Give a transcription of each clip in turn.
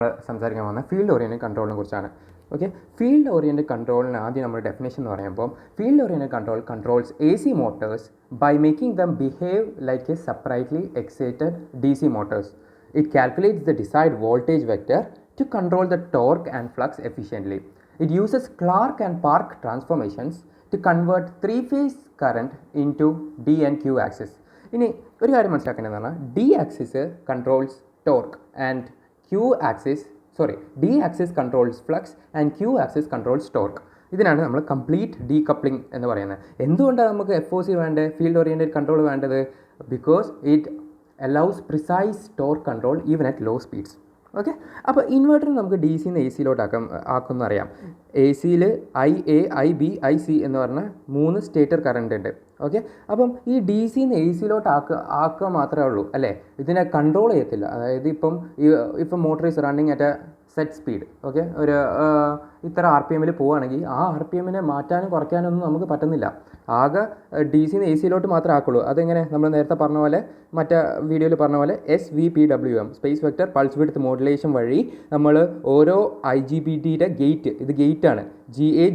സംസാരിക്കാൻ പോകുന്ന field oriented കൺട്രോളിനെ കുറിച്ചാണ്. ഓക്കെ, ഫീൽഡ് ഓറിയൻറ്റഡ് കൺട്രോളിന് ആദ്യം നമ്മുടെ ഡെഫിനേഷൻ എന്ന് പറയുമ്പോൾ field oriented control controls A C motors by making them behave like a separately excited D C motors. It calculates the desired voltage vector to control the torque and flux efficiently. It uses Clark and Park transformations to convert three-phase current into D and Q axis. ഇനി ഒരു കാര്യം മനസ്സിലാക്കേണ്ടത് പറഞ്ഞാൽ D axis controls torque and D axis controls flux and Q axis controls torque. ഇതിനാണ് നമ്മൾ complete decoupling എന്ന് പറയുന്നത്. എന്തുകൊണ്ടാണ് നമുക്ക് FOC വേണ്ടത്, ഫീൽഡ് ഓറിയൻറ്റഡ് കൺട്രോൾ വേണ്ടത്? Because it allows precise torque control even at low speeds. Okay, അപ്പോൾ inverter നമുക്ക് ഡി സിന്ന് എ സിയിലോട്ട് ആക്കുമെന്ന് അറിയാം. എ സിയിൽ IA, IB, IC എന്ന് പറഞ്ഞ 3 സ്റ്റേറ്റർ കറണ്ട് ഉണ്ട്. ഓക്കെ, അപ്പം ഈ ഡി സിന്ന് എ സിയിലോട്ട് ആക്കുക മാത്രമേ ഉള്ളൂ അല്ലേ, ഇതിനെ കൺട്രോൾ ചെയ്യത്തില്ല. അതായത് ഇപ്പം motor is running at A set speed, okay, ഒരു ഇത്ര RPM പോവുകയാണെങ്കിൽ ആ RPM മാറ്റാനും കുറയ്ക്കാനൊന്നും നമുക്ക് പറ്റുന്നില്ല. ആകെ ഡി സിന്ന് എ സിയിലോട്ട് മാത്രമേ ആക്കുള്ളൂ. അതെങ്ങനെ, നമ്മൾ നേരത്തെ പറഞ്ഞ പോലെ, മറ്റേ വീഡിയോയിൽ പറഞ്ഞ പോലെ SVPWM space vector pulse width modulation വഴി നമ്മൾ ഓരോ IGBTയുടെ ഇത് ഗേറ്റാണ്. GA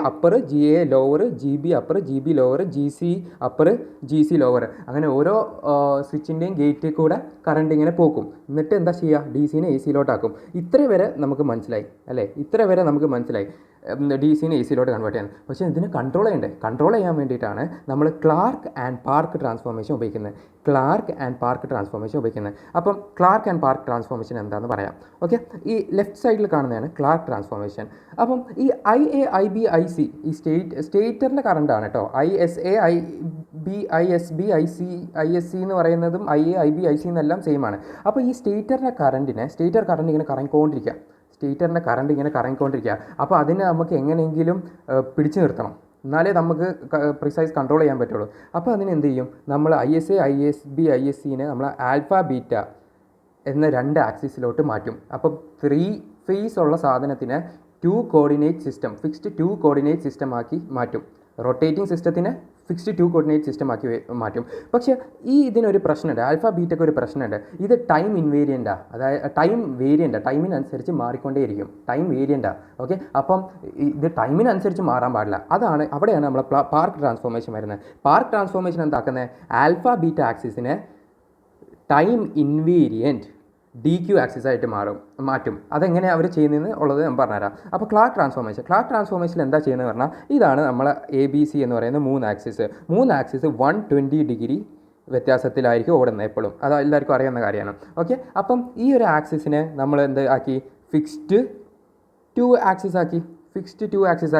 upper, GA lower, GB upper, GB lower, GC upper, GC lower, അങ്ങനെ ഓരോ സ്വിച്ചിൻ്റെയും ഗേറ്റിൽ കൂടെ കറണ്ട് ഇങ്ങനെ പോക്കും. എന്നിട്ട് എന്താ ചെയ്യുക, ഡി സിനെ എ സിയിലോട്ടാക്കും. ഇത്ര വരെ നമുക്ക് മനസ്സിലായി അല്ലേ, ഡി സിനെ എ സിയിലോട്ട് കൺവേർട്ട് ചെയ്യാൻ. പക്ഷേ ഇതിന് കൺട്രോൾ ചെയ്യാൻ വേണ്ടിയിട്ടാണ് നമ്മൾ ക്ലാർക്ക് ആൻഡ് പാർക്ക് ട്രാൻസ്ഫോർമേഷൻ ഉപയോഗിക്കുന്നത്. അപ്പം ക്ലാർക്ക് ആൻഡ് പാർക്ക് ട്രാൻസ്ഫോർമേഷൻ എന്താണെന്ന് പറയാം. ഓക്കെ, ഈ ലെഫ്റ്റ് സൈഡിൽ കാണുന്നതാണ് ക്ലാർക്ക് ട്രാൻസ്ഫോർമേഷൻ. അപ്പം ഈ IA, IB, IC ഈ സ്റ്റേറ്ററിൻ്റെ കറണ്ടാണ് കേട്ടോ. ISA, IB, ISB, ISC എന്ന് പറയുന്നതും IA, IB, IC എന്നെല്ലാം സെയിം ആണ്. അപ്പോൾ ഈ സ്റ്റേറ്റർ കറണ്ട് ഇങ്ങനെ കറങ്ങിക്കൊണ്ടിരിക്കുക. അപ്പോൾ അതിനെ നമുക്ക് എങ്ങനെയെങ്കിലും പിടിച്ചു നിർത്തണം, എന്നാലേ നമുക്ക് പ്രിസൈസ് കൺട്രോൾ ചെയ്യാൻ പറ്റുള്ളൂ. അപ്പോൾ അതിന് എന്ത് ചെയ്യും, നമ്മൾ ISA, ISB, ISCനെ നമ്മൾ ആൽഫ ബീറ്റ എന്ന 2 ആക്സിസിലോട്ട് മാറ്റും. അപ്പം 3 ഫേസ് ഉള്ള സാധനത്തിന് ഫിക്സ്ഡ് 2 കോർഡിനേറ്റ് സിസ്റ്റം ആക്കി മാറ്റും. റൊട്ടേറ്റിംഗ് സിസ്റ്റത്തിന് ഫിക്സ്ഡ് 2 കോർഡിനേറ്റ് സിസ്റ്റം ആക്കി മാറ്റും. പക്ഷേ ഇതിനൊരു പ്രശ്നമുണ്ട്, ആൽഫ ബീറ്റയ്ക്ക് ഒരു പ്രശ്നമുണ്ട്. ഇത് ടൈം ഇൻവേരിയൻ്റാണ്, അതായത് ടൈമിനനുസരിച്ച് മാറിക്കൊണ്ടേയിരിക്കും. ഓക്കെ, അപ്പം ഇത് ടൈമിനനുസരിച്ച് മാറാൻ പാടില്ല. അവിടെയാണ് നമ്മൾ പാർക്ക് ട്രാൻസ്ഫോർമേഷൻ വരുന്നത്. പാർക്ക് ട്രാൻസ്ഫോർമേഷൻ എന്താക്കുന്നത്, ആൽഫ ബീറ്റ ആക്സിസിനെ ടൈം ഇൻവേരിയൻറ്റ് DQ ആക്സിസായിട്ട് മാറ്റും. അതെങ്ങനെ അവർ ചെയ്യുന്നതെന്ന് ഉള്ളത് ഞാൻ പറഞ്ഞുതരാം. അപ്പോൾ ക്ലാർക്ക് ട്രാൻസ്ഫോർമേഷനിൽ എന്താ ചെയ്യുന്നത് പറഞ്ഞാൽ, ഇതാണ് നമ്മളെ ABC എന്ന് പറയുന്ന 3 ആക്സിസ് 120 ഡിഗ്രി വ്യത്യാസത്തിലായിരിക്കും ഓടുന്നത് എപ്പോഴും. അത് എല്ലാവർക്കും അറിയാവുന്ന കാര്യമാണ്. ഓക്കെ, അപ്പം ഈ ഒരു ആക്സിസിനെ നമ്മൾ എന്ത് ആക്കി, ഫിക്സ്ഡ് 2 ആക്സിസ്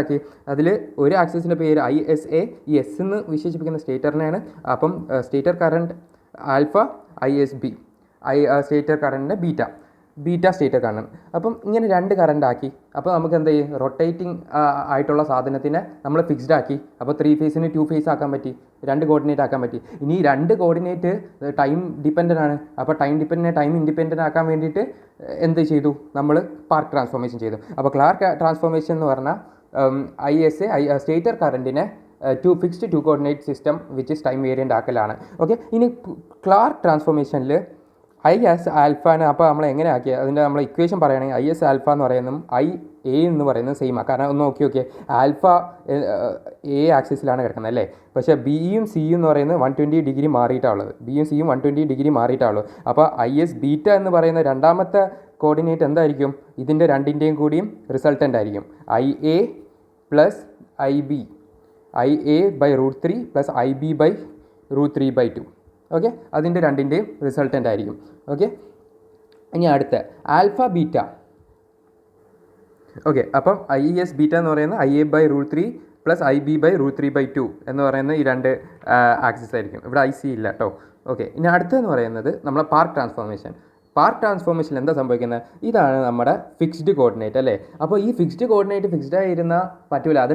ആക്കി. അതിൽ ഒരു ആക്സിസിൻ്റെ പേര് ISA, ഈ S എന്ന് വിശേഷിപ്പിക്കുന്ന സ്റ്റേറ്ററിനെയാണ്. അപ്പം stator current alpha, ISB, stator കറണ്ടിൻ്റെ ബീറ്റ സ്റ്റേറ്റർ കറണ്ട്. അപ്പം ഇങ്ങനെ 2 കറണ്ട് ആക്കി. അപ്പോൾ നമുക്ക് എന്ത് ചെയ്യും, റൊട്ടേറ്റിംഗ് ആയിട്ടുള്ള സാധനത്തിനെ നമ്മൾ ഫിക്സ്ഡ് ആക്കി. അപ്പോൾ 3 ഫേസിന് 2 ഫേസ് ആക്കാൻ പറ്റി, 2 കോർഡിനേറ്റ് ആക്കാൻ പറ്റി. ഇനി 2 കോർഡിനേറ്റ് ടൈം ഡിപ്പെൻഡൻ്റ് ആണ്. അപ്പോൾ ടൈം ഇൻഡിപെൻഡൻ്റ് ആക്കാൻ വേണ്ടിയിട്ട് എന്ത് ചെയ്തു, നമ്മൾ പാർക്ക് ട്രാൻസ്ഫോർമേഷൻ ചെയ്തു. അപ്പോൾ ക്ലാർക്ക് ട്രാൻസ്ഫോർമേഷൻ എന്ന് പറഞ്ഞാൽ ISA സ്റ്റേറ്റർ കറണ്ടിനെ fixed 2 coordinate system which is time variant ആക്കലാണ്. ഓക്കെ, ഇനി ക്ലാർക്ക് ട്രാൻസ്ഫോർമേഷനിൽ IS ആൽഫാനെ അപ്പോൾ നമ്മൾ എങ്ങനെ ആക്കിയ അതിൻ്റെ നമ്മൾ ഇക്വേഷൻ പറയുകയാണെങ്കിൽ IS ആൽഫ എന്ന് പറയുന്നതും IA എന്ന് പറയുന്നത് സെയിമാണ്. കാരണം ഒന്ന് നോക്കി ആൽഫ A ആക്സിസിലാണ് കിടക്കുന്നത് അല്ലേ. പക്ഷേ Bയും Cയും എന്ന് പറയുന്നത് 120 ഡിഗ്രി മാറിയിട്ടാണുള്ളത്. അപ്പോൾ IS ബീറ്റ എന്ന് പറയുന്ന രണ്ടാമത്തെ കോർഡിനേറ്റ് എന്തായിരിക്കും, ഇതിൻ്റെ രണ്ടിൻ്റെയും കൂടിയും റിസൾട്ടൻ്റ് ആയിരിക്കും. IA plus IB, IA/√3 plus IB/√3/2. Okay, അതിൻ്റെ രണ്ടിൻ്റെയും റിസൾട്ടൻ്റ് ആയിരിക്കും. ഓക്കെ, ഇനി അടുത്ത ആൽഫ ബീറ്റ. ഓക്കെ, അപ്പം IS ബീറ്റ എന്ന് പറയുന്നത് IA/√3 പ്ലസ് IB/√3/2 എന്ന് പറയുന്ന ഈ 2 ആക്സിസ് ആയിരിക്കും. ഇവിടെ IC ഇല്ല കേട്ടോ. ഓക്കെ, ഇനി അടുത്തതെന്ന് പറയുന്നത് നമ്മളെ പാർക്ക് ട്രാൻസ്ഫോർമേഷനിൽ എന്താ സംഭവിക്കുന്നത്, ഇതാണ് നമ്മുടെ ഫിക്സ്ഡ് കോർഡിനേറ്റ് അല്ലേ. അപ്പോൾ ഈ ഫിക്സ്ഡ് കോർഡിനേറ്റ് ഫിക്സ്ഡ് ആയിരുന്നാൽ പറ്റില്ല, അത്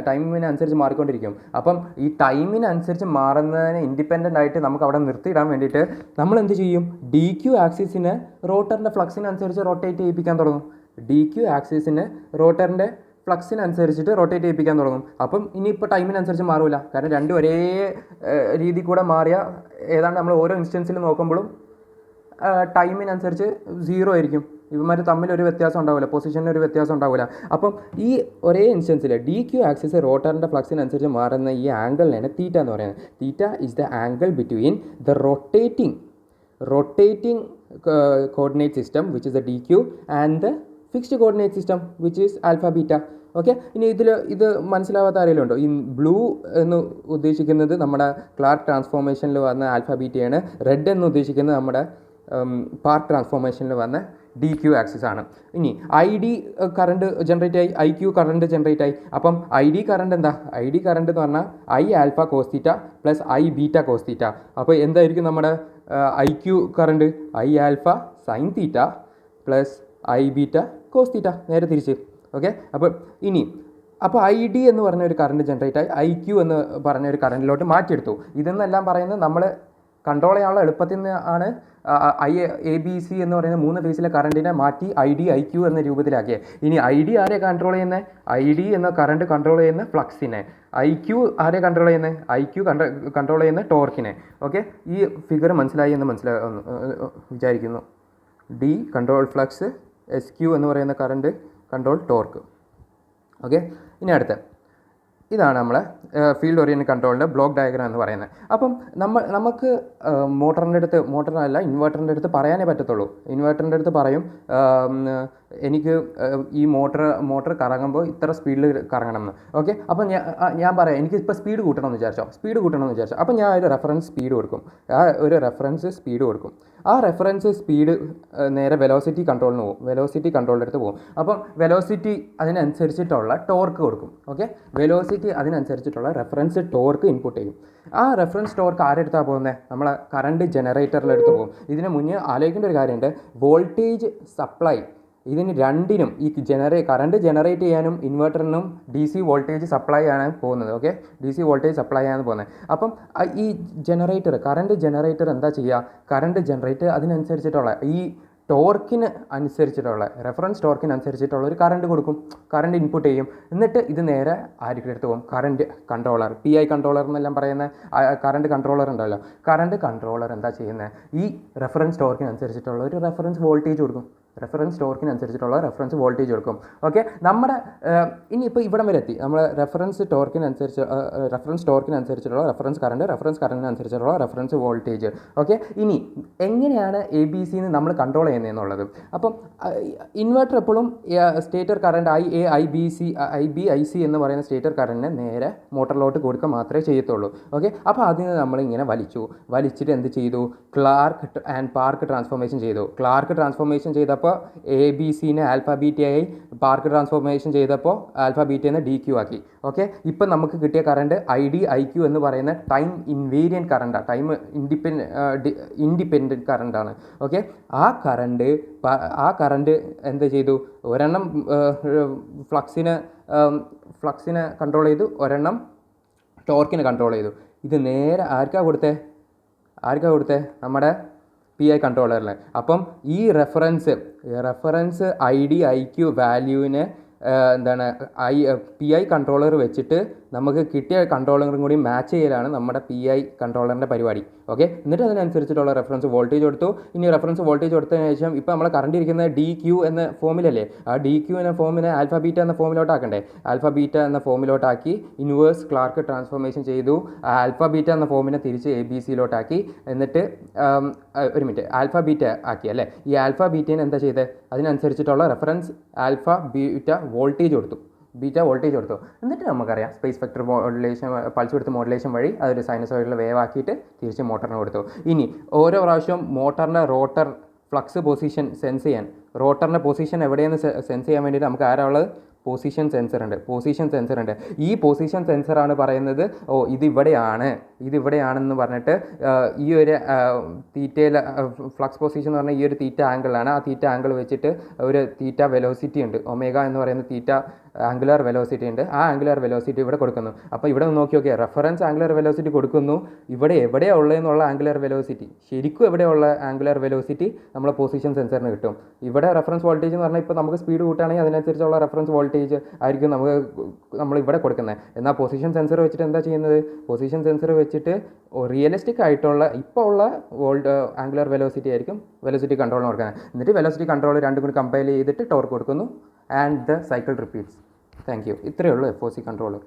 ടൈമിനനുസരിച്ച് മാറിക്കൊണ്ടിരിക്കും. അപ്പം ഈ ടൈമിനനുസരിച്ച് മാറുന്നതിന് ഇൻഡിപെൻഡൻ്റ് ആയിട്ട് നമുക്ക് അവിടെ നിർത്തിയിടാൻ വേണ്ടിയിട്ട് നമ്മൾ എന്ത് ചെയ്യും, DQ ആക്സിസിന് റോട്ടറിൻ്റെ ഫ്ലക്സിനനുസരിച്ച് റൊട്ടേറ്റ് ചെയ്യിപ്പിക്കാൻ തുടങ്ങും. ഫ്ലക്സിനനുസരിച്ചിട്ട് റൊട്ടേറ്റ് ചെയ്യിപ്പിക്കാൻ തുടങ്ങും. അപ്പം ഇനിയിപ്പോൾ ടൈമിനനുസരിച്ച് മാറില്ല, കാരണം രണ്ടും ഒരേ രീതി കൂടെ മാറിയ ഏതാണ്ട് നമ്മൾ ഓരോ ഇൻസ്റ്റൻസിൽ നോക്കുമ്പോഴും ടൈമിനനുസരിച്ച് 0 ആയിരിക്കും. ഇവന്മാർ തമ്മിലൊരു വ്യത്യാസം ഉണ്ടാവില്ല, പൊസിഷനൊരു വ്യത്യാസം ഉണ്ടാവില്ല. അപ്പം ഈ ഒരേ ഇൻസ്റ്റൻസിൽ ഡി ക്യു ആക്സിസ് റോട്ടറിൻ്റെ ഫ്ലക്സിനനുസരിച്ച് മാറുന്ന ഈ ആംഗിളിനാണ് തീറ്റ എന്ന് പറയുന്നത്. Theta is the angle between the rotating coordinate system which is the dq and the fixed coordinate system which is alpha beta. Okay, ഇനി ഇത് മനസ്സിലാവാത്ത ആരെങ്കിലും ഉണ്ടോ? ഈ ബ്ലൂ എന്ന് ഉദ്ദേശിക്കുന്നത് നമ്മുടെ ക്ലാർക്ക് ട്രാൻസ്ഫോർമേഷനിൽ വന്ന ആൽഫ ബീറ്റയാണ്. റെഡ് എന്ന് ഉദ്ദേശിക്കുന്നത് നമ്മുടെ പാർക്ക് ട്രാൻസ്ഫോർമേഷനിൽ വന്ന ഡി ക്യു ആക്സിസ് ആണ്. ഇനി ഐ ഡി കറണ്ട് ജനറേറ്റ് ആയി, ഐ ക്യു കറണ്ട് ജനറേറ്റ് ആയി. അപ്പം ഐ ഡി കറണ്ട് എന്താ? ഐ ഡി കറണ്ട് എന്ന് പറഞ്ഞാൽ I alpha cos theta plus I beta cos theta. അപ്പോൾ എന്തായിരിക്കും നമ്മുടെ I Q current? I alpha sine theta plus I beta cos theta, നേരെ തിരിച്ച്. ഓക്കെ, അപ്പോൾ ഐ ഡി എന്ന് പറഞ്ഞ ഒരു കറണ്ട് ജനറേറ്റ് ആയി ഐ ക്യു എന്ന് പറഞ്ഞ ഒരു കറണ്ടിലോട്ട് മാറ്റിയെടുത്തു. ഇതെന്നെല്ലാം പറയുന്നത് നമ്മൾ കൺട്രോൾ ചെയ്യാനുള്ള എളുപ്പത്തിൽ നിന്നാണ് എ ബി സി എന്ന് പറയുന്ന 3 ഫേസിലെ കറണ്ടിനെ മാറ്റി ഐ ഡി ഐ ക്യു എന്ന രൂപത്തിലാക്കിയത്. ഇനി ഐ ഡി ആരെ കൺട്രോൾ ചെയ്യുന്നത്? ഐ ഡി എന്ന കറണ്ട് കൺട്രോൾ ചെയ്യുന്ന ഫ്ലക്സിനെ. ഐ ക്യു ആരെ കൺട്രോൾ ചെയ്യുന്നത്? ഐ ക്യു കൺട്രോൾ ചെയ്യുന്ന ടോർക്കിനെ. ഓക്കെ, ഈ ഫിഗർ മനസ്സിലായി എന്ന് വിചാരിക്കുന്നു. D control flux, S Q എന്ന് പറയുന്ന കറണ്ട് കൺട്രോൾ ടോർക്ക്. ഓക്കെ, ഇനി അടുത്ത ഇതാണ് നമ്മളെ ഫീൽഡ് ഓറിയൻറ്റഡ് കൺട്രോളിൻ്റെ ബ്ലോക്ക് ഡയഗ്രാം എന്ന് പറയുന്നത്. അപ്പം നമുക്ക് മോട്ടറിൻ്റെ ഇൻവെർട്ടറിൻ്റെ അടുത്ത് പറയാനേ പറ്റത്തുള്ളൂ. ഇൻവെർട്ടറിൻ്റെ അടുത്ത് പറയും എനിക്ക് ഈ മോട്ടർ കറങ്ങുമ്പോൾ ഇത്ര സ്പീഡിൽ കറങ്ങണം എന്ന്. ഓക്കെ, അപ്പം ഞാൻ പറയാം എനിക്ക് ഇപ്പോൾ സ്പീഡ് കൂട്ടണമെന്ന് വിചാരിച്ചോ. അപ്പം ഞാൻ ഒരു റെഫറൻസ് സ്പീഡ് കൊടുക്കും. ആ റെഫറൻസ് സ്പീഡ് നേരെ വെലോസിറ്റി കൺട്രോളിന് പോകും. വെലോസിറ്റി കൺട്രോളിൻ്റെ അടുത്ത് പോകും. അപ്പം വെലോസിറ്റി അതിനനുസരിച്ചിട്ടുള്ള ടോർക്ക് കൊടുക്കും. ഓക്കെ, വെലോസിറ്റി അതിനനുസരിച്ചിട്ടുള്ള റെഫറൻസ് ടോർക്ക് ഇൻപുട്ട് ചെയ്യും. ആ റെഫറൻസ് ടോർക്ക് ആരുടെ അടുത്താണ് പോകുന്നത്? നമ്മളെ കറണ്ട് ജനറേറ്ററിൻ്റെ അടുത്ത് പോകും. ഇതിന് മുന്നേ ആലോചിക്കേണ്ട ഒരു കാര്യമുണ്ട്. വോൾട്ടേജ് സപ്ലൈ ഇതിന് രണ്ടിനും ഈ കറണ്ട് ജനറേറ്റ് ചെയ്യാനും ഇൻവെർട്ടറിനും ഡി സി വോൾട്ടേജ് സപ്ലൈ ആണ് പോകുന്നത്. Okay, D C voltage supply ആണ് പോകുന്നത്. അപ്പം ഈ കറണ്ട് ജനറേറ്റർ എന്താ ചെയ്യുക? കറണ്ട് ജനറേറ്റർ അതിനനുസരിച്ചിട്ടുള്ള ഈ ടോർക്കിന് അനുസരിച്ചിട്ടുള്ള റെഫറൻസ് ടോർക്കിന് അനുസരിച്ചിട്ടുള്ള ഒരു കറണ്ട് കൊടുക്കും, കറണ്ട് ഇൻപുട്ട് ചെയ്യും. എന്നിട്ട് ഇത് നേരെ ആരുടെ അടുത്ത് പോകും? Current controller, P I controller എന്നെല്ലാം പറയുന്ന കറണ്ട് കൺട്രോളർ ഉണ്ടല്ലോ. കറണ്ട് കൺട്രോളർ എന്താ ചെയ്യുന്നത്? ഈ റെഫറൻസ് ടോർക്കിന് അനുസരിച്ചിട്ടുള്ള ഒരു റെഫറൻസ് വോൾട്ടേജ് കൊടുക്കും. ഓക്കെ, നമ്മുടെ ഇനിയിപ്പോൾ ഇവിടം വരെ എത്തി. നമ്മൾ റെഫറൻസ് ടോർക്കിനനുസരിച്ചുള്ള റെഫറൻസ് കറണ്ടിനനുസരിച്ചുള്ള റെഫറൻസ് വോൾട്ടേജ്. ഓക്കെ, ഇനി എങ്ങനെയാണ് എ ബി സിന്ന് നമ്മൾ കൺട്രോൾ ചെയ്യുന്നതെന്നുള്ളത്. അപ്പം ഇൻവെർട്ടർ എപ്പോഴും stator current I B I C എന്ന് പറയുന്ന സ്റ്റേറ്റർ കറണ്ടിനെ നേരെ മോട്ടറിലോട്ട് കൊടുക്കുക മാത്രമേ ചെയ്യത്തുള്ളൂ. ഓക്കെ, അപ്പോൾ അതിന് നമ്മളിങ്ങനെ വലിച്ചിട്ട് എന്ത് ചെയ്തു? ക്ലാർക്ക് ആൻഡ് പാർക്ക് ട്രാൻസ്ഫോർമേഷൻ ചെയ്തപ്പോൾ എ ബി സിനെ ആൽഫ ബീറ്റയായി, പാർക്ക് ട്രാൻസ്ഫോർമേഷൻ ചെയ്തപ്പോൾ ആൽഫ ബീറ്റയെന്ന് ഡി ക്യു ആക്കി. ഓക്കെ, ഇപ്പം നമുക്ക് കിട്ടിയ current I D I Q എന്ന് പറയുന്ന ടൈം ഇൻവേരിയൻറ്റ് കറണ്ടാണ്, ടൈം ഇൻഡിപെൻഡൻറ്റ് കറണ്ടാണ്. ഓക്കെ, ആ കറണ്ട് എന്ത് ചെയ്തു? ഒരെണ്ണം ഫ്ലക്സിനെ കൺട്രോൾ ചെയ്തു, ഒരെണ്ണം ടോർക്കിനെ കൺട്രോൾ ചെയ്തു. ഇത് നേരെ ആർക്കാ കൊടുത്തേ? നമ്മുടെ പി ഐ കൺട്രോളറിൽ. അപ്പം ഈ reference I D I Q വാല്യൂവിനെ പി ഐ കൺട്രോളർ വെച്ചിട്ട് നമുക്ക് കിട്ടിയ കൺട്രോളറും കൂടി മാച്ച് ചെയ്യലാണ് നമ്മുടെ പി ഐ കൺട്രോളറിൻ്റെ പരിപാടി. ഓക്കെ, എന്നിട്ട് അതിനനുസരിച്ചിട്ടുള്ള റെഫറൻസ് വോൾട്ടേജ് കൊടുത്തു. ഇനി റെഫറൻസ് വോൾട്ടേജ് കൊടുത്തതിന് ശേഷം ഇപ്പോൾ നമ്മൾ കറണ്ട് ഇരിക്കുന്നത് ഡി ക്യു എന്ന ഫോമിലല്ലേ, ആ ഡി ക്യു എന്ന ഫോമിനെ ആൽഫ ബീറ്റ എന്ന ഫോമിലോട്ടാക്കണ്ടേ? ആൽഫ ബീറ്റ എന്ന ഫോമിലോട്ടാക്കി ഇൻവേഴ്സ് ക്ലാർക്ക് ട്രാൻസ്ഫോർമേഷൻ ചെയ്തു. ആൽഫ ബീറ്റ എന്ന ഫോമിനെ തിരിച്ച് എ ബി സിയിലോട്ടാക്കി. എന്നിട്ട് ആൽഫ ബീറ്റ ആക്കി അല്ലേ. ഈ ആൽഫ ബീറ്റേനെ എന്താ ചെയ്തത്? അതിനനുസരിച്ചിട്ടുള്ള റെഫറൻസ് ആൽഫ ബീറ്റ വോൾട്ടേജ് കൊടുത്തു. എന്നിട്ട് നമുക്കറിയാം space vector modulation, pulse width modulation വഴി അതൊരു സൈനസോയിഡിൽ വേവ് ആക്കിയിട്ട് തിരിച്ച് മോട്ടറിന് കൊടുത്തു. ഇനി ഓരോ പ്രാവശ്യവും മോട്ടറിൻ്റെ റോട്ടർ ഫ്ലക്സ് പൊസിഷൻ സെൻസ് ചെയ്യാൻ, റോട്ടറിൻ്റെ പൊസിഷൻ എവിടെയെന്ന് സെൻസ് ചെയ്യാൻ വേണ്ടിയിട്ട് നമുക്ക് ആരാളുള്ളത്? പൊസിഷൻ സെൻസർ ഉണ്ട്. ഈ പൊസിഷൻ സെൻസറാണ് പറയുന്നത് ഇതിവിടെയാണെന്ന് പറഞ്ഞിട്ട് ഈ ഒരു തീറ്റയിൽ ഫ്ലക്സ് പൊസിഷൻ എന്ന് പറഞ്ഞാൽ ഈ ഒരു തീറ്റ ആംഗിളാണ്. ആ തീറ്റ ആംഗിൾ വെച്ചിട്ട് ഒരു തീറ്റ വെലോസിറ്റി ഉണ്ട്, ഒമേഗ എന്ന് പറയുന്ന തീറ്റ ആംഗുലാർ വെലോസിറ്റി ഉണ്ട്. ആ ആംഗുലാർ വെലോസിറ്റി ഇവിടെ കൊടുക്കുന്നു. അപ്പോൾ ഇവിടെ നോക്കി നോക്കിയാൽ റെഫറൻസ് ആംഗുലാർ വെലോസിറ്റി കൊടുക്കുന്നു. ഇവിടെ എവിടെയാണ് ഉള്ളതെന്നുള്ള ആംഗുലാർ വെലോസിറ്റി, ശരിക്കും എവിടെയുള്ള ആംഗുലാർ വെലോസിറ്റി നമ്മളെ പൊസിഷൻ സെൻസറിന് കിട്ടും. ഇവിടെ റെഫറൻസ് വോൾട്ടേജ് എന്ന് പറഞ്ഞാൽ ഇപ്പോൾ നമുക്ക് സ്പീഡ് കൂട്ടുകയാണെങ്കിൽ അതിനനുസരിച്ചുള്ള റെഫറൻസ് വോൾട്ടേജ് ആയിരിക്കും നമ്മൾ ഇവിടെ കൊടുക്കുന്നത്. എന്നാൽ പൊസിഷൻ സെൻസർ വെച്ചിട്ട് എന്താ ചെയ്യുന്നത്? പൊസിഷൻ സെൻസർ വെച്ചിട്ട് റിയലിസ്റ്റിക് ആയിട്ടുള്ള ഇപ്പോൾ ഉള്ള ആംഗുലാർ വെലോസിറ്റി ആയിരിക്കും വെലോസിറ്റി കൺട്രോളിന് കൊടുക്കുന്നത്. എന്നിട്ട് വെലോസിറ്റി കൺട്രോൾ രണ്ടും കൂടി കമ്പൈൽ ചെയ്തിട്ട് ടോർക്ക് കൊടുക്കുന്നു. And the cycle repeats. Thank you. ഇത്രയേ ഉള്ളൂ FOC കൺട്രോളർ.